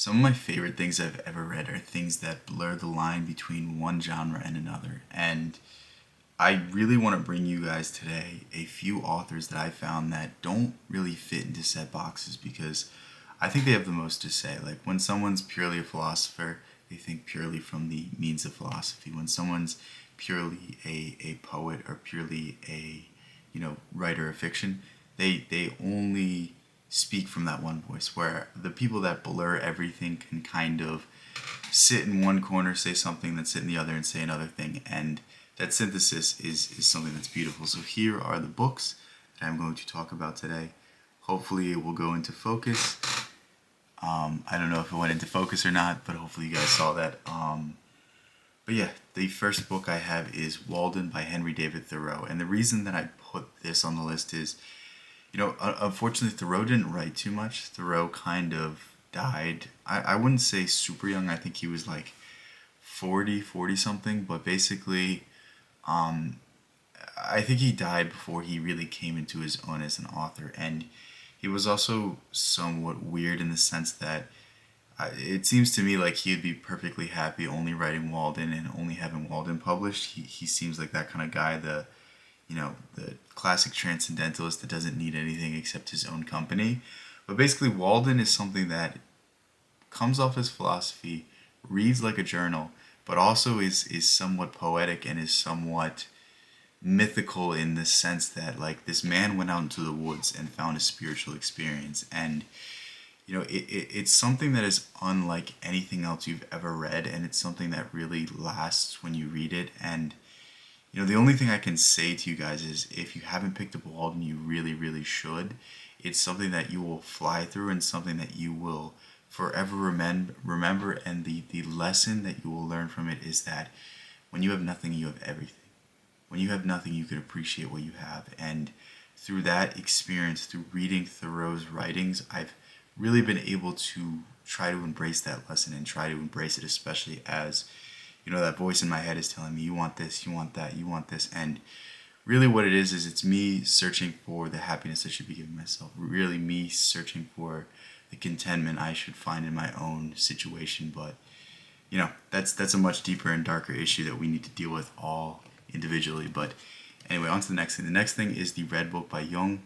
Some of my favorite things I've ever read are things that blur the line between one genre and another. And I really want to bring you guys today a few authors that I found that don't really fit into set boxes because I think they have the most to say. Like when someone's purely a philosopher, they think purely from the means of philosophy. When someone's purely a poet or purely a writer of fiction, they only speak from that one voice. Where the people that blur everything can kind of sit in one corner, say something, then sit in the other and say another thing, and that synthesis is something that's beautiful. So here are the books that I'm going to talk about today. Hopefully it will go into focus. I don't know if it went into focus or not, but hopefully you guys saw that. But yeah, the first book I have is Walden by Henry David Thoreau. And the reason that I put this on the list is, unfortunately Thoreau didn't write too much. Thoreau kind of died. I wouldn't say super young. I think he was like 40 something. But basically, I think he died before he really came into his own as an author. And he was also somewhat weird in the sense that it seems to me like he'd be perfectly happy only writing Walden and only having Walden published. He seems like that kind of guy, the classic transcendentalist that doesn't need anything except his own company. But basically, Walden is something that comes off as philosophy, reads like a journal, but also is somewhat poetic and is somewhat mythical in the sense that like this man went out into the woods and found a spiritual experience, and it's something that is unlike anything else you've ever read, and it's something that really lasts when you read it. And the only thing I can say to you guys is if you haven't picked up Walden, you really should. It's something that you will fly through and something that you will forever remember. And the lesson that you will learn from it is that when you have nothing, you have everything. When you have nothing, you can appreciate what you have. And through that experience, through reading Thoreau's writings, I've really been able to try to embrace that lesson and try to embrace it, especially as that voice in my head is telling me, you want this, you want that, you want this. And really what it is it's me searching for the happiness I should be giving myself. Really me searching for the contentment I should find in my own situation. But, that's a much deeper and darker issue that we need to deal with all individually. But anyway, on to the next thing. The next thing is the Red Book by Jung.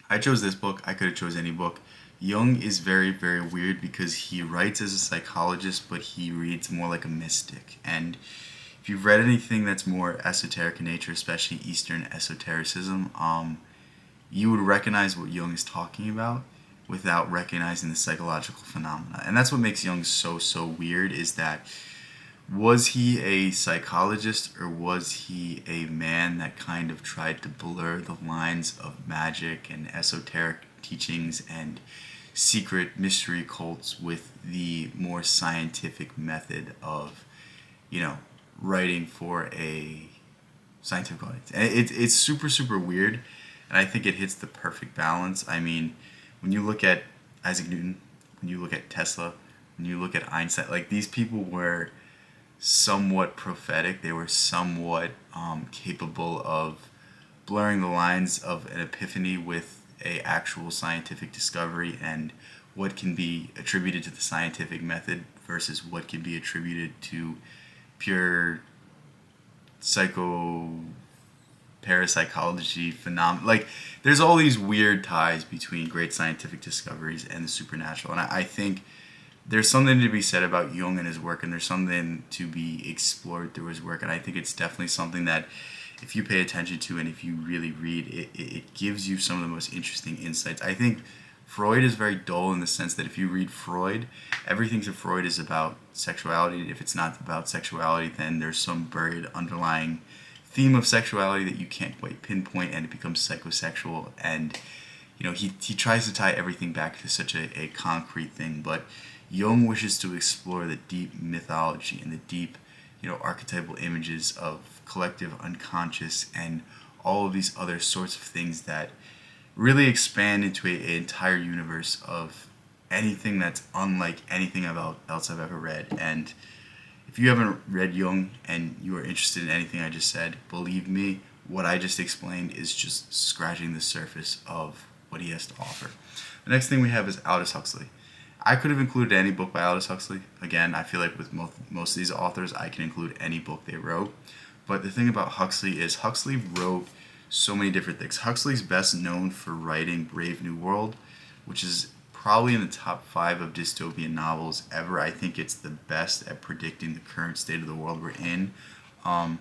I chose this book. I could have chose any book. Jung is very weird because he writes as a psychologist, but he reads more like a mystic. And if you've read anything that's more esoteric in nature, especially Eastern esotericism, you would recognize what Jung is talking about without recognizing the psychological phenomena. And that's what makes Jung so weird, is that was he a psychologist or was he a man that kind of tried to blur the lines of magic and esoteric teachings and secret mystery cults with the more scientific method of, writing for a scientific audience? And it's super weird, and I think it hits the perfect balance. I mean, when you look at Isaac Newton, when you look at Tesla, when you look at Einstein, like these people were somewhat prophetic. They were somewhat capable of blurring the lines of an epiphany with a actual scientific discovery and what can be attributed to the scientific method versus what can be attributed to pure parapsychology phenomena. Like there's all these weird ties between great scientific discoveries and the supernatural, and I think there's something to be said about Jung and his work, and there's something to be explored through his work. And I think it's definitely something that if you pay attention to and if you really read, it gives you some of the most interesting insights. I think Freud is very dull in the sense that if you read Freud, everything to Freud is about sexuality. If it's not about sexuality, then there's some buried underlying theme of sexuality that you can't quite pinpoint, and it becomes psychosexual. And he tries to tie everything back to such a concrete thing, but Jung wishes to explore the deep mythology and the deep, archetypal images of collective unconscious and all of these other sorts of things that really expand into an entire universe of anything that's unlike anything else I've ever read. And if you haven't read Jung and you are interested in anything I just said, believe me, what I just explained is just scratching the surface of what he has to offer. The next thing we have is Aldous Huxley. I could have included any book by Aldous Huxley. Again, I feel like with most of these authors, I can include any book they wrote. But the thing about Huxley is Huxley wrote so many different things. Huxley's best known for writing Brave New World, which is probably in the top 5 of dystopian novels ever. I think it's the best at predicting the current state of the world we're in. Um,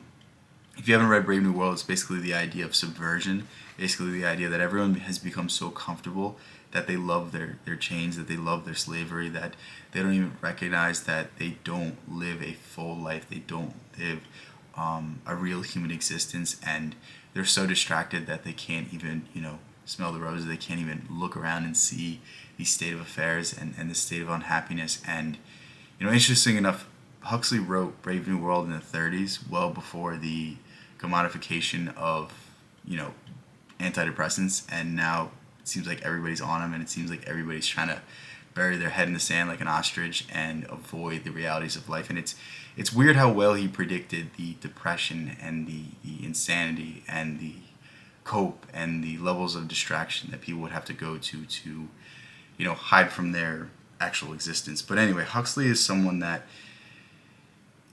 if you haven't read Brave New World, it's basically the idea of subversion. Basically, the idea that everyone has become so comfortable that they love their chains, that they love their slavery, that they don't even recognize that they don't live a full life, they don't live a real human existence, and they're so distracted that they can't even, smell the roses, they can't even look around and see the state of affairs and the state of unhappiness. And, interesting enough, Huxley wrote Brave New World in the 30s, well before the commodification of, you know, antidepressants, and now it seems like everybody's on them, and it seems like everybody's trying to bury their head in the sand like an ostrich and avoid the realities of life. And it's weird how well he predicted the depression and the insanity and the cope and the levels of distraction that people would have to go to hide from their actual existence. But anyway, Huxley is someone that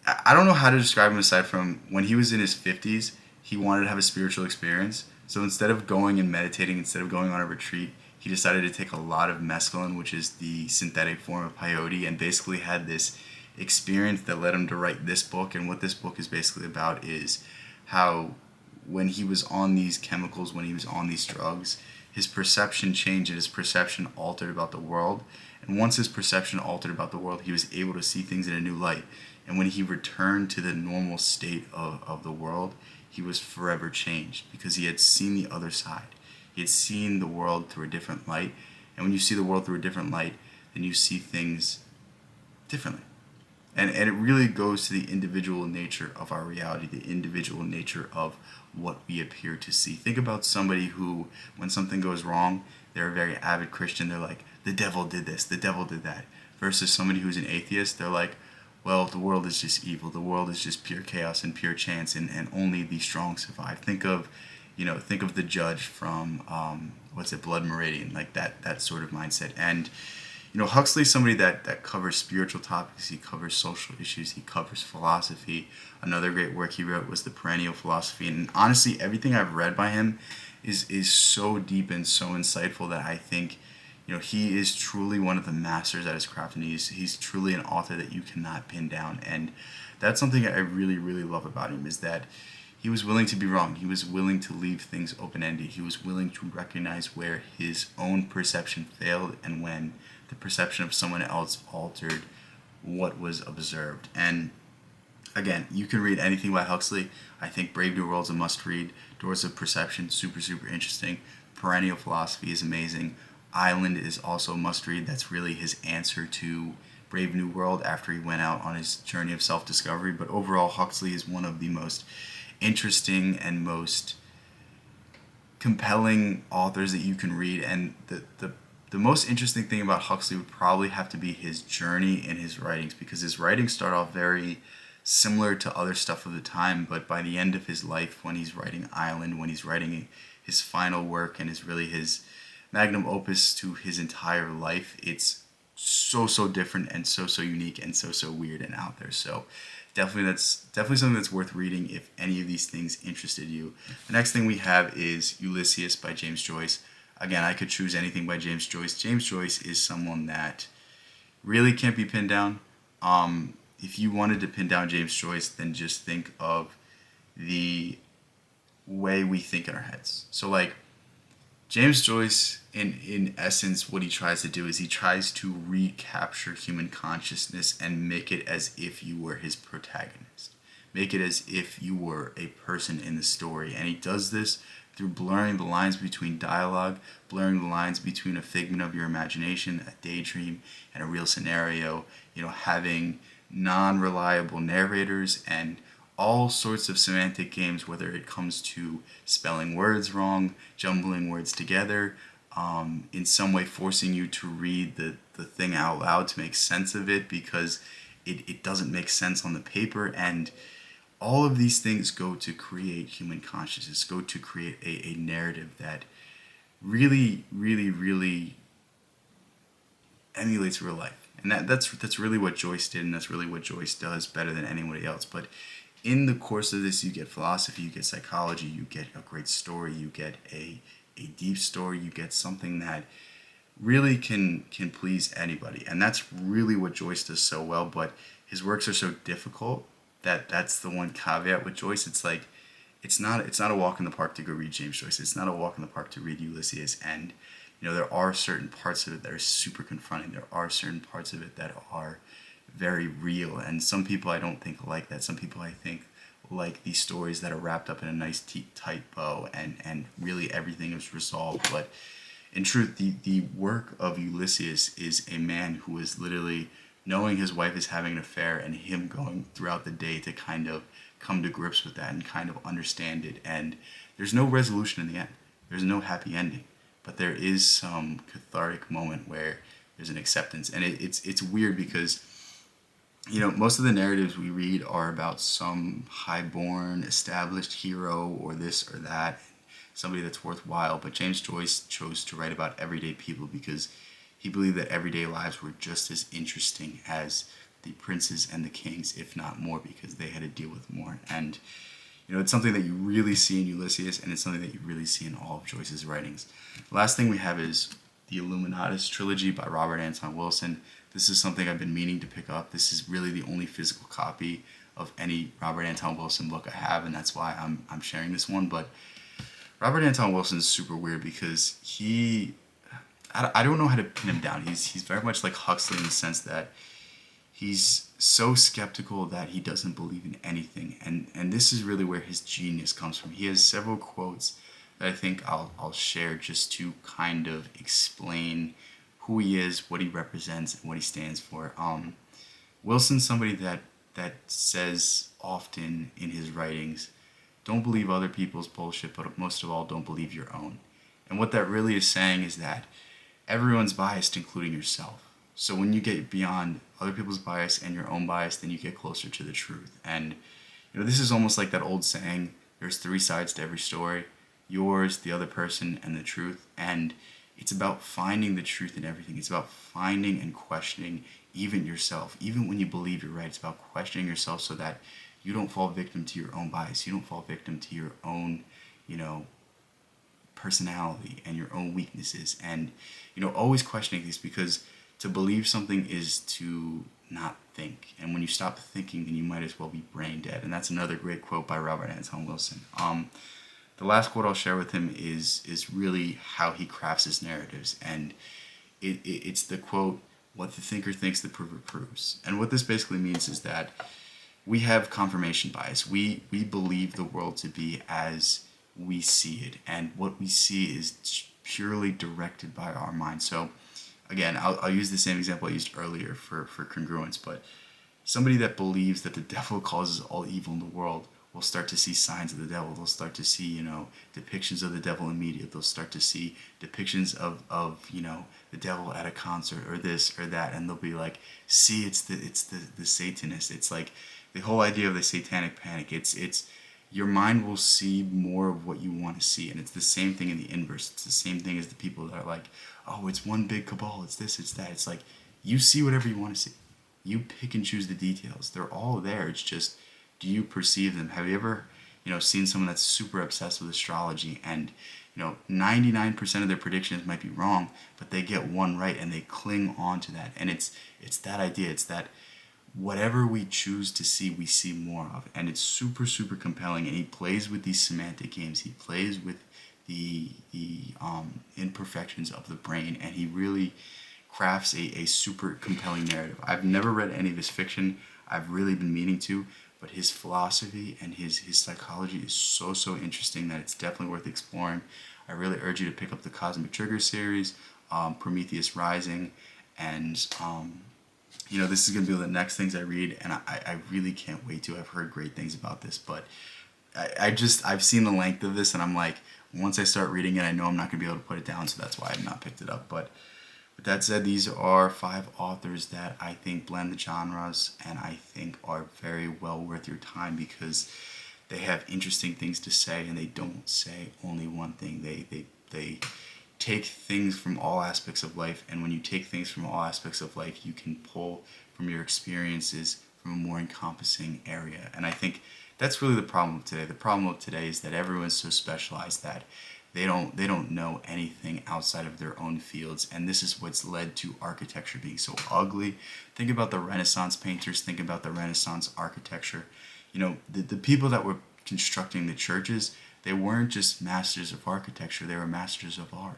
I don't know how to describe him aside from when he was in his 50s, he wanted to have a spiritual experience. So instead of going and meditating, instead of going on a retreat, he decided to take a lot of mescaline, which is the synthetic form of peyote, and basically had this experience that led him to write this book. And what this book is basically about is how when he was on these chemicals, when he was on these drugs, his perception changed and his perception altered about the world. And once his perception altered about the world, he was able to see things in a new light. And when he returned to the normal state of the world, he was forever changed because he had seen the other side. He had seen the world through a different light. And when you see the world through a different light, then you see things differently. And it really goes to the individual nature of our reality, the individual nature of what we appear to see. Think about somebody who, when something goes wrong, they're a very avid Christian. They're like, the devil did this, the devil did that. Versus somebody who's an atheist, they're like, well, the world is just evil. The world is just pure chaos and pure chance, and only the strong survive. Think of the judge from Blood Meridian, like that sort of mindset. And Huxley's somebody that covers spiritual topics. He covers social issues. He covers philosophy. Another great work he wrote was The Perennial Philosophy. And honestly, everything I've read by him is so deep and so insightful that I think he is truly one of the masters at his craft, and he's truly an author that you cannot pin down. And that's something I really, really love about him, is that he was willing to be wrong. He was willing to leave things open-ended. He was willing to recognize where his own perception failed and when the perception of someone else altered what was observed. And again, you can read anything by Huxley. I think Brave New World's a must-read. Doors of Perception, super, super interesting. Perennial Philosophy is amazing. Island is also a must-read. That's really his answer to Brave New World after he went out on his journey of self-discovery. But overall, Huxley is one of the most interesting and most compelling authors that you can read. And the most interesting thing about Huxley would probably have to be his journey in his writings, because his writings start off very similar to other stuff of the time, but by the end of his life, when he's writing Island, when he's writing his final work and is really his magnum opus to his entire life, it's so different and so unique and so weird and out there. So definitely something that's worth reading if any of these things interested you. The next thing we have is Ulysses by James Joyce. Again, I could choose anything by James Joyce. James Joyce is someone that really can't be pinned down. If you wanted to pin down James Joyce, then just think of the way we think in our heads. So like James Joyce, in essence, what he tries to do is he tries to recapture human consciousness and make it as if you were his protagonist. Make it as if you were a person in the story. And he does this through blurring the lines between dialogue, blurring the lines between a figment of your imagination, a daydream, and a real scenario, having non-reliable narrators and all sorts of semantic games, whether it comes to spelling words wrong, jumbling words together, in some way forcing you to read the thing out loud to make sense of it because it doesn't make sense on the paper. And all of these things go to create human consciousness, go to create a narrative that really, really, really emulates real life. And that's really what Joyce did, and that's really what Joyce does better than anybody else. But in the course of this, you get philosophy, you get psychology, you get a great story, you get a deep story, you get something that really can please anybody. And that's really what Joyce does so well. But his works are so difficult that that's the one caveat with Joyce. It's like it's not a walk in the park to go read James Joyce. It's not a walk in the park to read Ulysses. And there are certain parts of it that are super confronting. There are certain parts of it that are very real. And some people I don't think like that. Some people I think like these stories that are wrapped up in a nice tight bow and really everything is resolved. But in truth, the work of Ulysses is a man who is literally knowing his wife is having an affair and him going throughout the day to kind of come to grips with that and kind of understand it. And there's no resolution in the end. There's no happy ending. But there is some cathartic moment where there's an acceptance. And it's weird because, most of the narratives we read are about some highborn, established hero or this or that, somebody that's worthwhile. But James Joyce chose to write about everyday people because he believed that everyday lives were just as interesting as the princes and the kings, if not more, because they had to deal with more. And it's something that you really see in Ulysses, and it's something that you really see in all of Joyce's writings. The last thing we have is the Illuminatus trilogy by Robert Anton Wilson. This is something I've been meaning to pick up. This is really the only physical copy of any Robert Anton Wilson book I have, and that's why I'm sharing this one. But Robert Anton Wilson is super weird because I don't know how to pin him down. He's very much like Huxley in the sense that he's so skeptical that he doesn't believe in anything. And this is really where his genius comes from. He has several quotes that I think I'll share just to kind of explain who he is, what he represents, and what he stands for. Wilson's somebody that says often in his writings, don't believe other people's bullshit, but most of all, don't believe your own. And what that really is saying is that everyone's biased, including yourself. So when you get beyond other people's bias and your own bias, then you get closer to the truth. And this is almost like that old saying, there's three sides to every story: yours, the other person, and the truth. And it's about finding the truth in everything. It's about finding and questioning even yourself. Even when you believe you're right, it's about questioning yourself so that you don't fall victim to your own bias. You don't fall victim to your own, personality and your own weaknesses. And, always questioning these, because to believe something is to not think. And when you stop thinking, then you might as well be brain dead. And that's another great quote by Robert Anton Wilson. The last quote I'll share with him is really how he crafts his narratives. And it's the quote, what the thinker thinks, the prover proves. And what this basically means is that we have confirmation bias. We believe the world to be as we see it. And what we see is purely directed by our mind. So again, I'll use the same example I used earlier for congruence, but somebody that believes that the devil causes all evil in the world will start to see signs of the devil. They'll start to see, depictions of the devil in media. They'll start to see depictions of the devil at a concert or this or that, and they'll be like, see, it's the Satanist. It's like the whole idea of the satanic panic. It's your mind will see more of what you want to see, and it's the same thing in the inverse. It's the same thing as the people that are like, oh, it's one big cabal, it's this, it's that. It's like, you see whatever you want to see. You pick and choose the details. They're all there. It's just, do you perceive them? Have you ever, seen someone that's super obsessed with astrology and, 99% of their predictions might be wrong, but they get one right and they cling on to that. And it's that idea. It's that whatever we choose to see, we see more of. And it's super, super compelling. And he plays with these semantic games. He plays with the imperfections of the brain, and he really crafts a super compelling narrative. I've never read any of his fiction. I've really been meaning to, but his philosophy and his psychology is so interesting that it's definitely worth exploring. I really urge you to pick up the Cosmic Trigger series, Prometheus Rising, and this is going to be the next things I read, and I really can't wait to. I've heard great things about this, but I've seen the length of this, and I'm like, once I start reading it, I know I'm not going to be able to put it down, so that's why I've not picked it up. But with that said, these are 5 authors that I think blend the genres and I think are very well worth your time because they have interesting things to say and they don't say only one thing. They take things from all aspects of life, and when you take things from all aspects of life, you can pull from your experiences from a more encompassing area. And I think that's really the problem of today. The problem of today is that everyone's so specialized that they don't know anything outside of their own fields, and this is what's led to architecture being so ugly. Think about the Renaissance painters, think about the Renaissance architecture. The people that were constructing the churches, they weren't just masters of architecture, they were masters of art.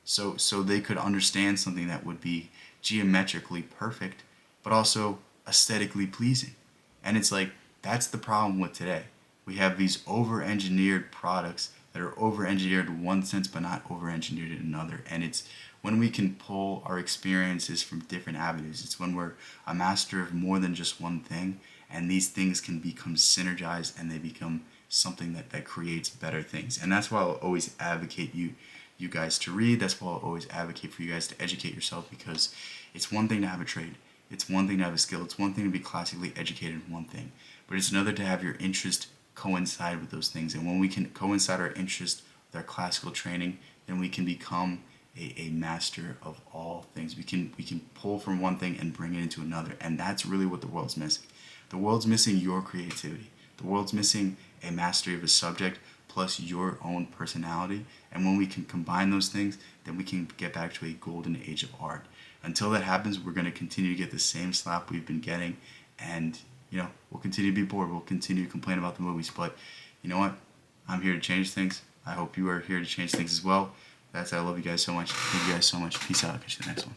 So they could understand something that would be geometrically perfect, but also aesthetically pleasing. And it's like, that's the problem with today. We have these over-engineered products that are over-engineered in one sense, but not over-engineered in another. And it's when we can pull our experiences from different avenues. It's when we're a master of more than just one thing, and these things can become synergized, and they become something that creates better things. And that's why I'll always advocate you guys to read. That's why I'll always advocate for you guys to educate yourself, because it's one thing to have a trade. It's one thing to have a skill. It's one thing to be classically educated in one thing. But it's another to have your interest coincide with those things. And when we can coincide our interest with our classical training, then we can become a master of all things. We can pull from one thing and bring it into another. And that's really what the world's missing. The world's missing your creativity. The world's missing a mastery of a subject plus your own personality. And when we can combine those things, then we can get back to a golden age of art. Until that happens, we're going to continue to get the same slap we've been getting, and we'll continue to be bored. We'll continue to complain about the movies. But you know what? I'm here to change things. I hope you are here to change things as well. I love you guys so much. Thank you guys so much. Peace out. I'll catch you in the next one.